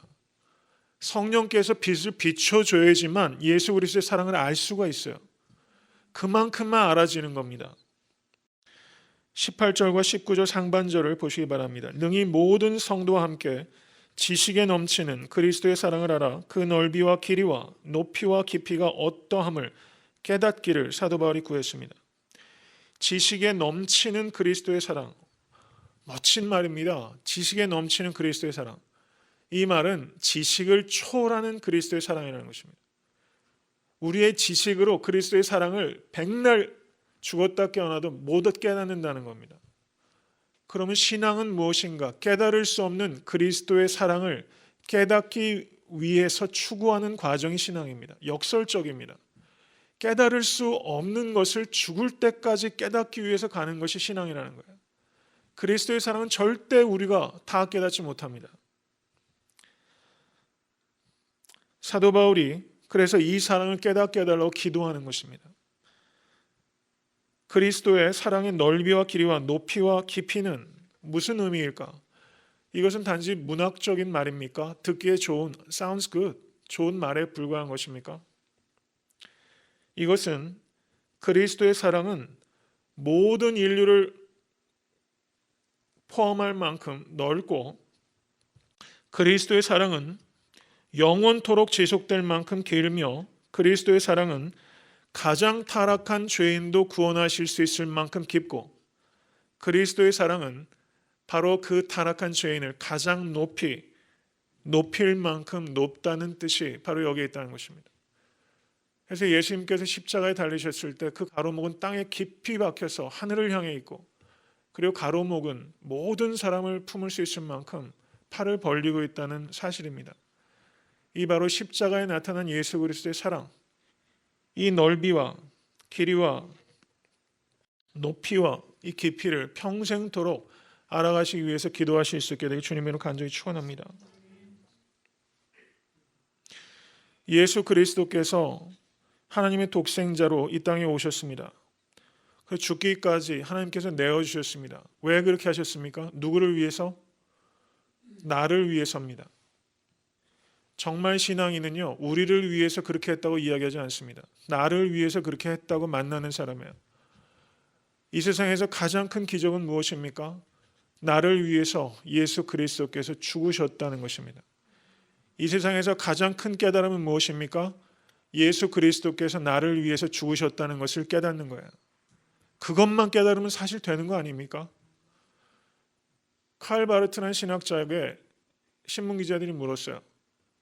성령께서 빛을 비춰줘야지만 예수 그리스도의 사랑을 알 수가 있어요. 그만큼만 알아지는 겁니다. 18절과 19절 상반절을 보시기 바랍니다. 능히 모든 성도와 함께 지식에 넘치는 그리스도의 사랑을 알아 그 넓이와 길이와 높이와 깊이가 어떠함을 깨닫기를 사도 바울이 구했습니다. 지식에 넘치는 그리스도의 사랑. 멋진 말입니다. 지식에 넘치는 그리스도의 사랑. 이 말은 지식을 초월하는 그리스도의 사랑이라는 것입니다. 우리의 지식으로 그리스도의 사랑을 백날 죽었다 깨어나도 못 깨닫는다는 겁니다. 그러면 신앙은 무엇인가? 깨달을 수 없는 그리스도의 사랑을 깨닫기 위해서 추구하는 과정이 신앙입니다. 역설적입니다. 깨달을 수 없는 것을 죽을 때까지 깨닫기 위해서 가는 것이 신앙이라는 거예요. 그리스도의 사랑은 절대 우리가 다 깨닫지 못합니다. 사도 바울이 그래서 이 사랑을 깨닫게 해달라고 기도하는 것입니다. 그리스도의 사랑의 넓이와 길이와 높이와 깊이는 무슨 의미일까? 이것은 단지 문학적인 말입니까? 듣기에 좋은, sounds good, 좋은 말에 불과한 것입니까? 이것은 그리스도의 사랑은 모든 인류를 포함할 만큼 넓고 그리스도의 사랑은 영원토록 지속될 만큼 길며 그리스도의 사랑은 가장 타락한 죄인도 구원하실 수 있을 만큼 깊고 그리스도의 사랑은 바로 그 타락한 죄인을 가장 높일 만큼 높다는 뜻이 바로 여기에 있다는 것입니다. 그래서 예수님께서 십자가에 달리셨을 때 그 가로목은 땅에 깊이 박혀서 하늘을 향해 있고 그리고 가로목은 모든 사람을 품을 수 있을 만큼 팔을 벌리고 있다는 사실입니다. 이 바로 십자가에 나타난 예수 그리스도의 사랑, 이 넓이와 길이와 높이와 이 깊이를 평생토록 알아가시기 위해서 기도하실 수 있게 되길 주님으로 간절히 축원합니다. 예수 그리스도께서 하나님의 독생자로 이 땅에 오셨습니다. 그 죽기까지 하나님께서 내어주셨습니다. 왜 그렇게 하셨습니까? 누구를 위해서? 나를 위해서입니다. 정말 신앙인은요, 우리를 위해서 그렇게 했다고 이야기하지 않습니다. 나를 위해서 그렇게 했다고 만나는 사람이에요. 이 세상에서 가장 큰 기적은 무엇입니까? 나를 위해서 예수 그리스도께서 죽으셨다는 것입니다. 이 세상에서 가장 큰 깨달음은 무엇입니까? 예수 그리스도께서 나를 위해서 죽으셨다는 것을 깨닫는 거예요. 그것만 깨달으면 사실 되는 거 아닙니까? 칼 바르트라는 신학자에게 신문기자들이 물었어요.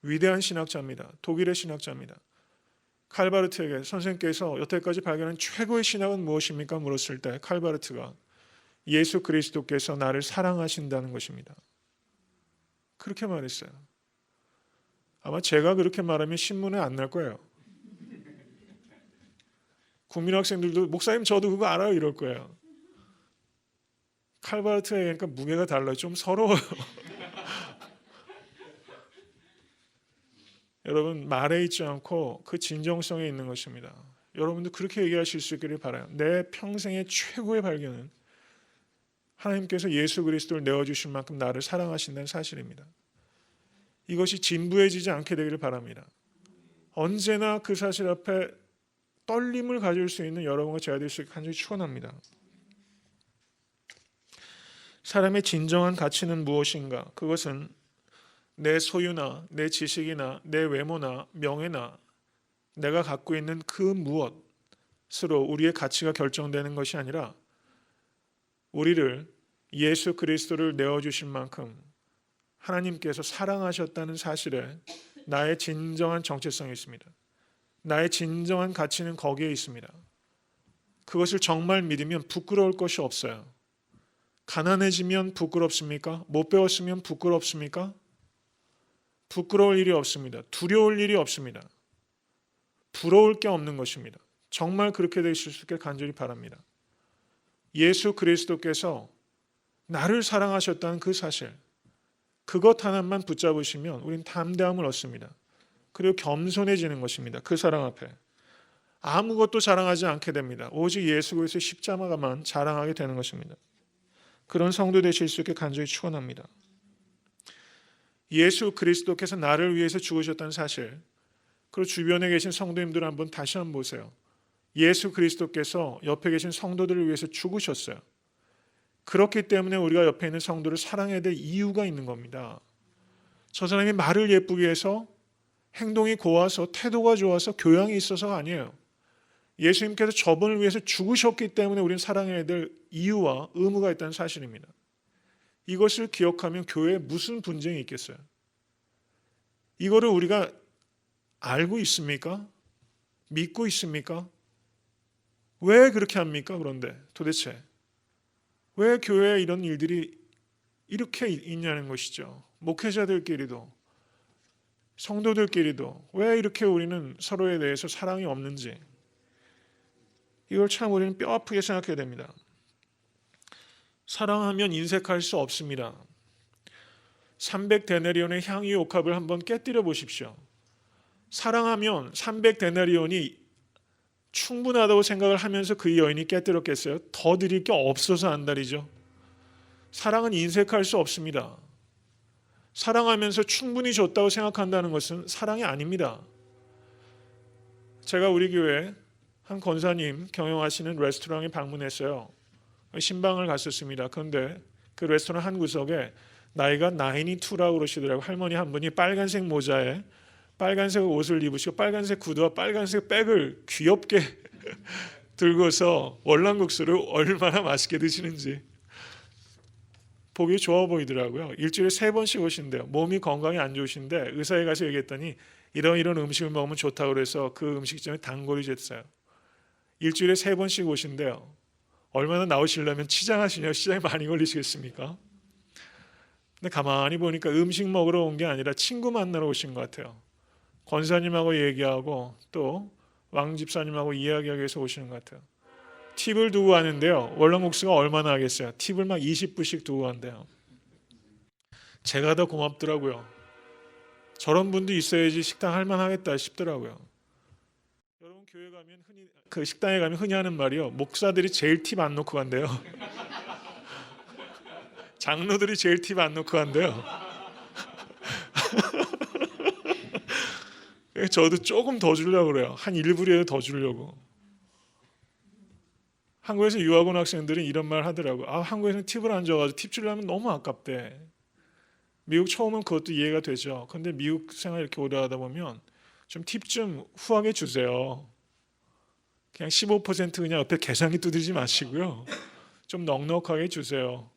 위대한 신학자입니다. 독일의 신학자입니다. 칼 바르트에게 선생님께서 여태까지 발견한 최고의 신학은 무엇입니까? 물었을 때 칼 바르트가 예수 그리스도께서 나를 사랑하신다는 것입니다. 그렇게 말했어요. 아마 제가 그렇게 말하면 신문에 안 날 거예요. 국민학생들도 목사님 저도 그거 알아요 이럴 거예요. 칼 바르트에 그러니까 무게가 달라요. 좀 서러워요. 여러분 말에 있지 않고 그 진정성에 있는 것입니다. 여러분도 그렇게 얘기하실 수 있기를 바라요. 내 평생의 최고의 발견은 하나님께서 예수 그리스도를 내어주실 만큼 나를 사랑하신다는 사실입니다. 이것이 진부해지지 않게 되기를 바랍니다. 언제나 그 사실 앞에 떨림을 가질 수 있는 여러분과 제가 될 수 있게 간절히 축원합니다. 사람의 진정한 가치는 무엇인가? 그것은 내 소유나 내 지식이나 내 외모나 명예나 내가 갖고 있는 그 무엇으로 우리의 가치가 결정되는 것이 아니라 우리를 예수 그리스도를 내어주실 만큼 하나님께서 사랑하셨다는 사실에 나의 진정한 정체성이 있습니다. 나의 진정한 가치는 거기에 있습니다. 그것을 정말 믿으면 부끄러울 것이 없어요. 가난해지면 부끄럽습니까? 못 배웠으면 부끄럽습니까? 부끄러울 일이 없습니다. 두려울 일이 없습니다. 부러울 게 없는 것입니다. 정말 그렇게 되실 수 있게 간절히 바랍니다. 예수 그리스도께서 나를 사랑하셨다는 그 사실, 그것 하나만 붙잡으시면 우린 담대함을 얻습니다. 그리고 겸손해지는 것입니다. 그 사랑 앞에 아무것도 자랑하지 않게 됩니다. 오직 예수 그리스도의 십자가만 자랑하게 되는 것입니다. 그런 성도 되실 수 있게 간절히 축원합니다. 예수 그리스도께서 나를 위해서 죽으셨다는 사실, 그리고 주변에 계신 성도님들 한번 다시 한번 보세요. 예수 그리스도께서 옆에 계신 성도들을 위해서 죽으셨어요. 그렇기 때문에 우리가 옆에 있는 성도를 사랑해야 될 이유가 있는 겁니다. 저 사람이 말을 예쁘게 해서 행동이 고와서 태도가 좋아서 교양이 있어서가 아니에요. 예수님께서 저분을 위해서 죽으셨기 때문에 우리는 사랑해야 될 이유와 의무가 있다는 사실입니다. 이것을 기억하면 교회에 무슨 분쟁이 있겠어요? 이거를 우리가 알고 있습니까? 믿고 있습니까? 왜 그렇게 합니까? 그런데 도대체 왜 교회에 이런 일들이 이렇게 있냐는 것이죠. 목회자들끼리도 성도들끼리도 왜 이렇게 우리는 서로에 대해서 사랑이 없는지, 이걸 참 우리는 뼈아프게 생각해야 됩니다. 사랑하면 인색할 수 없습니다. 300데나리온의 향유 옥합을 한번 깨뜨려 보십시오. 사랑하면 300데나리온이 충분하다고 생각을 하면서 그 여인이 깨뜨렸겠어요? 더 드릴 게 없어서 안달이죠. 사랑은 인색할 수 없습니다. 사랑하면서 충분히 줬다고 생각한다는 것은 사랑이 아닙니다. 제가 우리 교회 한 권사님 경영하시는 레스토랑에 방문했어요. 신방을 갔었습니다. 그런데 그 레스토랑 한 구석에 나이가 92라고 그러시더라고요. 할머니 한 분이 빨간색 모자에 빨간색 옷을 입으시고 빨간색 구두와 빨간색 백을 귀엽게 들고서 월남국수를 얼마나 맛있게 드시는지 보기 좋아 보이더라고요. 일주일에 3번씩 오신대요. 몸이 건강이 안 좋으신데 의사에 가서 얘기했더니 이런 음식을 먹으면 좋다고 그래서 그 음식점에 단골이 됐어요. 일주일에 3번씩 오신대요. 얼마나 나오시려면 치장하시냐, 시장에 많이 걸리시겠습니까? 근데 가만히 보니까 음식 먹으러 온 게 아니라 친구 만나러 오신 것 같아요. 권사님하고 얘기하고 또 왕집사님하고 이야기하기 위해서 오시는 것 같아요. 팁을 두고 가는데요. 월남국수가 얼마나 하겠어요? 팁을 막 20불씩 두고 간대요. 제가 더 고맙더라고요. 저런 분도 있어야지 식당 할만하겠다 싶더라고요. 여러분 교회 가면 그 식당에 가면 흔히 하는 말이요. 목사들이 제일 팁 안 놓고 간대요. 장로들이 제일 팁 안 놓고 간대요. 저도 조금 더 주려고 그래요. 한 1불이라도 더 주려고. 한국에서 유학 온 학생들은 이런 말 하더라고요. 한국에서는 팁을 안 줘가지고 팁 주려면 너무 아깝대. 미국 처음은 그것도 이해가 되죠. 근데 미국 생활 이렇게 오래 하다 보면 좀 팁 좀 후하게 주세요. 그냥 15% 그냥 옆에 계산기 두드리지 마시고요. 좀 넉넉하게 주세요.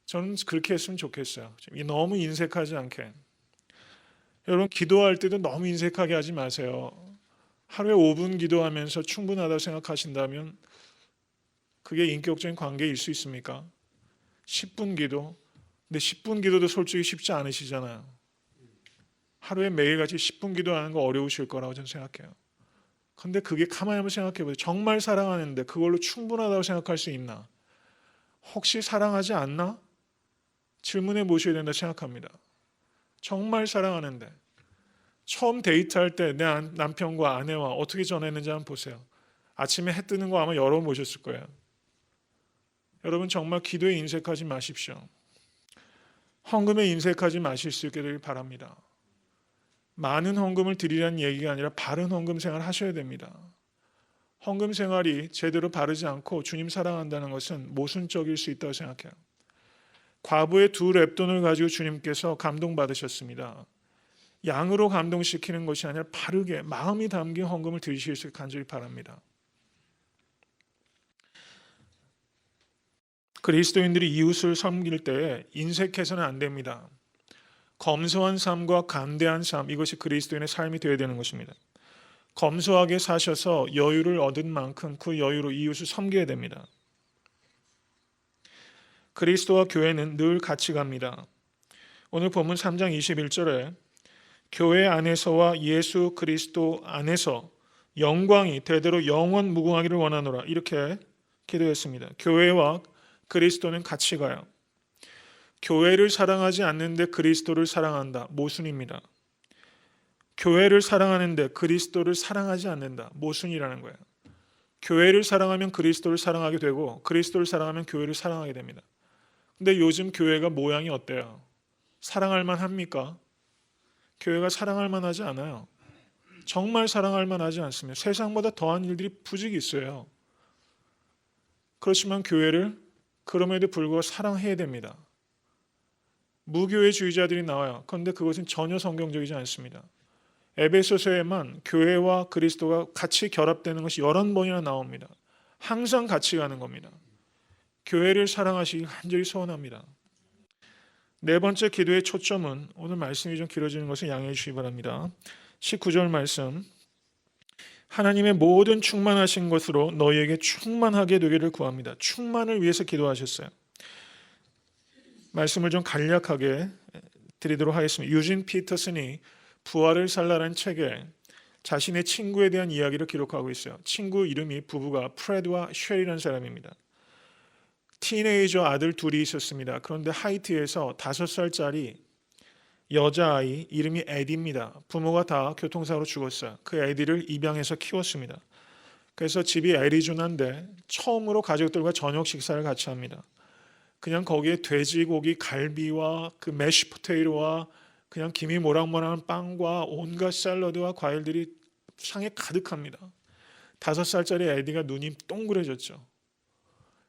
저는 그렇게 했으면 좋겠어요. 너무 인색하지 않게. 여러분 기도할 때도 너무 인색하게 하지 마세요. 하루에 5분 기도하면서 충분하다고 생각하신다면 그게 인격적인 관계일 수 있습니까? 10분 기도. 근데 10분 기도도 솔직히 쉽지 않으시잖아요. 하루에 매일같이 10분 기도하는 거 어려우실 거라고 저는 생각해요. 근데 그게 가만히 한번 생각해 보세요. 정말 사랑하는데 그걸로 충분하다고 생각할 수 있나? 혹시 사랑하지 않나? 질문해 보셔야 된다 생각합니다. 정말 사랑하는데 처음 데이트할 때 내 남편과 아내와 어떻게 전했는지 한번 보세요. 아침에 해 뜨는 거 아마 열어보셨을 거예요. 여러분 정말 기도에 인색하지 마십시오. 헌금에 인색하지 마실 수 있게 되길 바랍니다. 많은 헌금을 드리라는 얘기가 아니라 바른 헌금 생활 하셔야 됩니다. 헌금 생활이 제대로 바르지 않고 주님 사랑한다는 것은 모순적일 수 있다고 생각해요. 과부의 2렙돈을 가지고 주님께서 감동받으셨습니다. 양으로 감동시키는 것이 아니라 바르게 마음이 담긴 헌금을 드리실 수 있게 간절히 바랍니다. 그리스도인들이 이웃을 섬길 때 인색해서는 안 됩니다. 검소한 삶과 간대한 삶, 이것이 그리스도인의 삶이 되어야 되는 것입니다. 검소하게 사셔서 여유를 얻은 만큼 그 여유로 이웃을 섬겨야 됩니다. 그리스도와 교회는 늘 같이 갑니다. 오늘 본문 3장 21절에 교회 안에서와 예수 그리스도 안에서 영광이 대대로 영원 무궁하기를 원하노라 이렇게 기도했습니다. 교회와 그리스도는 같이 가요. 교회를 사랑하지 않는데 그리스도를 사랑한다. 모순입니다. 교회를 사랑하는데 그리스도를 사랑하지 않는다. 모순이라는 거예요. 교회를 사랑하면 그리스도를 사랑하게 되고 그리스도를 사랑하면 교회를 사랑하게 됩니다. 근데 요즘 교회가 모양이 어때요? 사랑할 만합니까? 교회가 사랑할 만하지 않아요. 정말 사랑할 만하지 않습니다. 세상보다 더한 일들이 부직이 있어요. 그렇지만 교회를 그럼에도 불구하고 사랑해야 됩니다. 무교회주의자들이 나와요. 그런데 그것은 전혀 성경적이지 않습니다. 에베소서에만 교회와 그리스도가 같이 결합되는 것이 11번이나 나옵니다. 항상 같이 가는 겁니다. 교회를 사랑하시기 간절히 소원합니다. 네 번째 기도의 초점은, 오늘 말씀이 좀 길어지는 것을 양해해 주시기 바랍니다. 19절 말씀, 하나님의 모든 충만하신 것으로 너희에게 충만하게 되기를 구합니다. 충만을 위해서 기도하셨어요. 말씀을 좀 간략하게 드리도록 하겠습니다. 유진 피터슨이 부활을 살라라는 책에 자신의 친구에 대한 이야기를 기록하고 있어요. 친구 이름이, 부부가 프레드와 쉘이라는 사람입니다. 티네이저 아들 둘이 있었습니다. 그런데 하이티에서 5살짜리 여자아이 이름이 에디입니다. 부모가 다 교통사고로 죽었어요. 그 에디를 입양해서 키웠습니다. 그래서 집이 애리조나인데 처음으로 가족들과 저녁 식사를 같이 합니다. 그냥 거기에 돼지고기 갈비와 그 매쉬 포테이토와 그냥 김이 모락모락한 빵과 온갖 샐러드와 과일들이 상에 가득합니다. 5살짜리 에디가 눈이 동그래졌죠.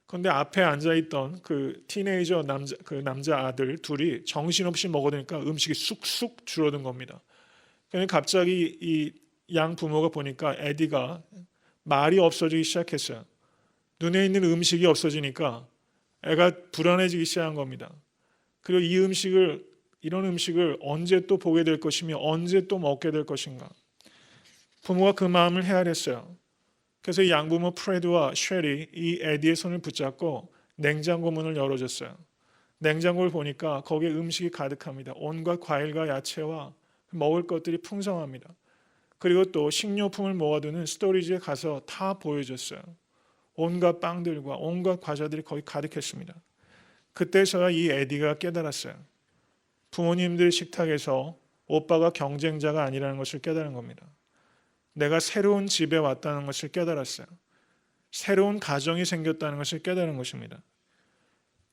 그런데 앞에 앉아있던 그 티네이저 남자 아들 둘이 정신없이 먹으니까 음식이 쑥쑥 줄어든 겁니다. 그러니까 갑자기 이 양 부모가 보니까 에디가 말이 없어지기 시작했어요. 눈에 있는 음식이 없어지니까 애가 불안해지기 시작한 겁니다. 그리고 이런 음식을 언제 또 보게 될 것이며 언제 또 먹게 될 것인가. 부모가 그 마음을 헤아렸어요. 그래서 이 양부모 프레드와 쉘이 이 에디의 손을 붙잡고 냉장고 문을 열어줬어요. 냉장고를 보니까 거기에 음식이 가득합니다. 온갖 과일과 야채와 먹을 것들이 풍성합니다. 그리고 또 식료품을 모아두는 스토리지에 가서 다 보여줬어요. 온갖 빵들과 온갖 과자들이 거의 가득했습니다. 그때서야 이 에디가 깨달았어요. 부모님들 식탁에서 오빠가 경쟁자가 아니라는 것을 깨달은 겁니다. 내가 새로운 집에 왔다는 것을 깨달았어요. 새로운 가정이 생겼다는 것을 깨달은 것입니다.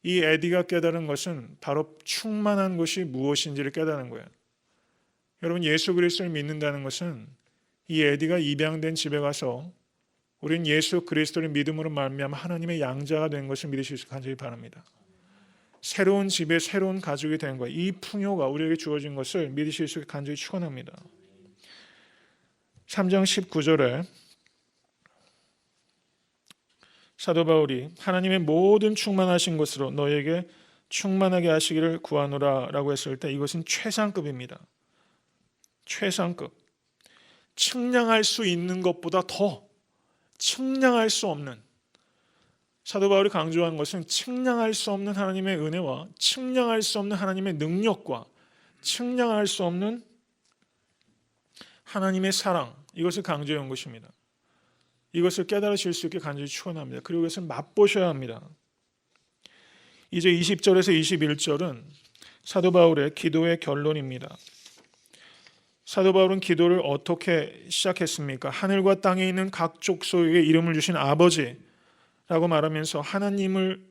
이 에디가 깨달은 것은 바로 충만한 것이 무엇인지를 깨달은 거예요. 여러분, 예수 그리스도를 믿는다는 것은 이 에디가 입양된 집에 가서 우리는 예수 그리스도를 믿음으로 말미암아 하나님의 양자가 된 것을 믿으실 수 간절히 바랍니다. 새로운 집에 새로운 가족이 된 거예요. 이 풍요가 우리에게 주어진 것을 믿으실 수 있게 간절히 축원합니다. 3장 19절에 사도 바울이 하나님의 모든 충만하신 것으로 너에게 충만하게 하시기를 구하노라 라고 했을 때 이것은 최상급입니다. 최상급. 측량할 수 있는 것보다 더 측량할 수 없는, 사도 바울이 강조한 것은 측량할 수 없는 하나님의 은혜와 측량할 수 없는 하나님의 능력과 측량할 수 없는 하나님의 사랑, 이것을 강조해 온 것입니다. 이것을 깨달으실 수 있게 간절히 축원합니다. 그리고 이것을 맛보셔야 합니다. 이제 20절에서 21절은 사도 바울의 기도의 결론입니다. 사도 바울은 기도를 어떻게 시작했습니까? 하늘과 땅에 있는 각 족속에게 이름을 주신 아버지라고 말하면서 하나님을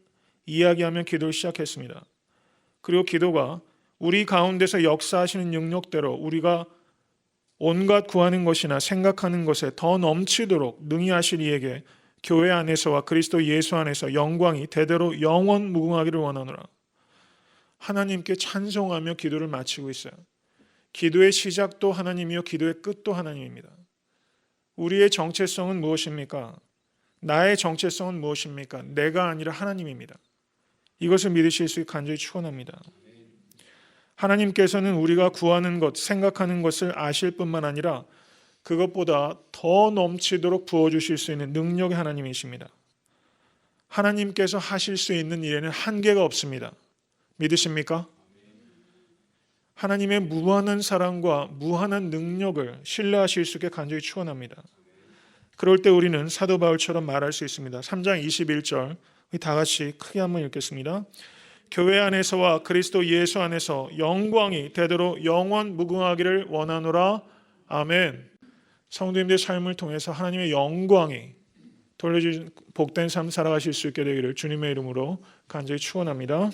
이야기하며 기도를 시작했습니다. 그리고 기도가 우리 가운데서 역사하시는 능력대로 우리가 온갖 구하는 것이나 생각하는 것에 더 넘치도록 능히 하실 이에게 교회 안에서와 그리스도 예수 안에서 영광이 대대로 영원 무궁하기를 원하노라. 하나님께 찬송하며 기도를 마치고 있어요. 기도의 시작도 하나님이요 기도의 끝도 하나님입니다. 우리의 정체성은 무엇입니까? 나의 정체성은 무엇입니까? 내가 아니라 하나님입니다. 이것을 믿으실 수 있게 간절히 축원합니다. 하나님께서는 우리가 구하는 것, 생각하는 것을 아실 뿐만 아니라 그것보다 더 넘치도록 부어주실 수 있는 능력의 하나님이십니다. 하나님께서 하실 수 있는 일에는 한계가 없습니다. 믿으십니까? 하나님의 무한한 사랑과 무한한 능력을 신뢰하실 수 있게 간절히 축원합니다. 그럴 때 우리는 사도 바울처럼 말할 수 있습니다. 3장 21절 우리 다 같이 크게 한번 읽겠습니다. 교회 안에서와 그리스도 예수 안에서 영광이 대대로 영원 무궁하기를 원하노라. 아멘. 성도님들의 삶을 통해서 하나님의 영광이 돌려주신 복된 삶 살아가실 수 있게 되기를 주님의 이름으로 간절히 축원합니다.